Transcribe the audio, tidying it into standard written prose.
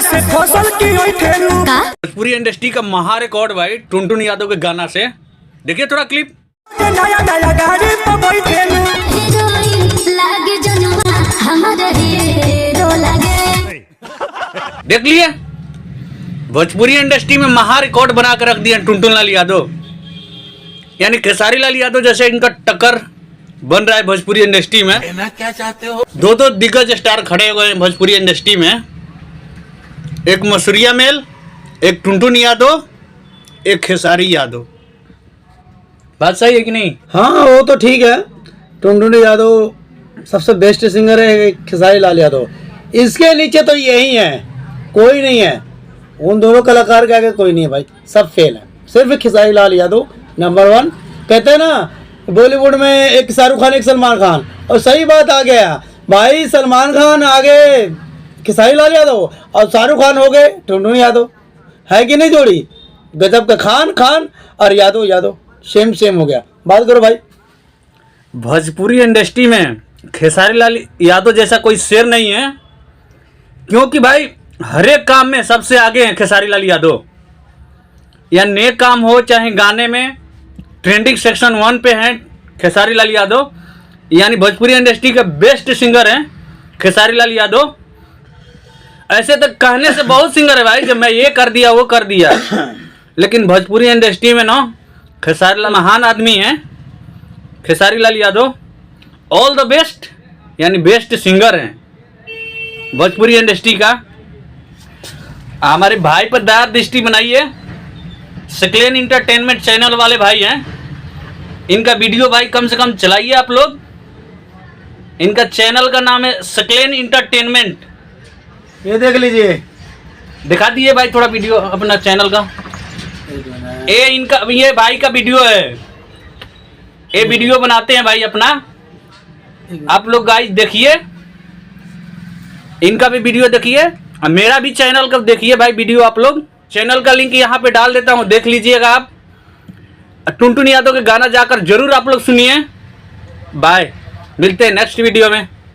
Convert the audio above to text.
से फसल की ओई ठेलू। भोजपुरी इंडस्ट्री का महा रिकॉर्ड भाई टुनटुन यादव के गाना से। देखिए थोड़ा क्लिप। नया नया गाड़ी पे बैठेलू। देख लिए भोजपुरी इंडस्ट्री में महा रिकॉर्ड बना कर रख दिया टुनटुन लाल यादव, यानी खेसारी लाल यादव जैसे इनका टक्कर बन रहा है भोजपुरी इंडस्ट्री में। कहना क्या चाहते हो? दो दिग्गज स्टार खड़े हुए हैं भोजपुरी इंडस्ट्री में, एक मसूरिया मेल, एक टुनटुन यादव, एक खेसारी यादव। बात सही है कि नहीं? हाँ वो तो ठीक है। टुनटुन यादव सबसे बेस्ट सिंगर है, खेसारी लाल यादव इसके नीचे तो यही है, कोई नहीं है। उन दोनों कलाकार के आगे कोई नहीं है भाई, सब फेल है। सिर्फ खेसारी लाल यादव नंबर 1। कहते हैं ना बॉलीवुड में एक शाहरुख खान एक सलमान खान, और सही बात आ गया भाई। सलमान खान आगे खेसारी लाल यादव और शाहरुख खान हो गए टुनटुन यादव, है कि नहीं? जोड़ी गजब का खान और यादव यादव सेम हो गया। बात करो भाई। भोजपुरी इंडस्ट्री में खेसारी लाल यादव जैसा कोई शेर नहीं है, क्योंकि भाई हर एक काम में सबसे आगे हैं खेसारी लाल यादव। या नेक काम हो चाहे गाने में, ट्रेंडिंग सेक्शन 1 पे हैं खेसारी लाल यादव, यानी भोजपुरी इंडस्ट्री के बेस्ट सिंगर हैं खेसारी लाल यादव। ऐसे तो कहने से बहुत सिंगर है भाई, जब मैं ये कर दिया वो कर दिया, लेकिन भोजपुरी इंडस्ट्री में ना खेसारी लाल महान आदमी हैं Khesari Lal Yadav. All the best, यानी बेस्ट सिंगर हैं भोजपुरी इंडस्ट्री का। हमारे भाई पर दया दृष्टि बनाइए। सकलेन इंटरटेनमेंट चैनल वाले भाई हैं, इनका वीडियो भाई कम से कम चलाइए आप लोग। इनका चैनल का नाम है सकलेन इंटरटेनमेंट, ये देख लीजिए। दिखा दिए भाई थोड़ा वीडियो अपना चैनल का। ये भाई का वीडियो है, ये वीडियो बनाते हैं भाई अपना। आप लोग गाइस देखिए, इनका भी वीडियो देखिए, मेरा भी चैनल का देखिए भाई वीडियो। आप लोग चैनल का लिंक यहाँ पे डाल देता हूँ, देख लीजिएगा आप। टुनटुन यादव के गाना जाकर जरूर आप लोग सुनिए। बाय, मिलते हैं नेक्स्ट वीडियो में।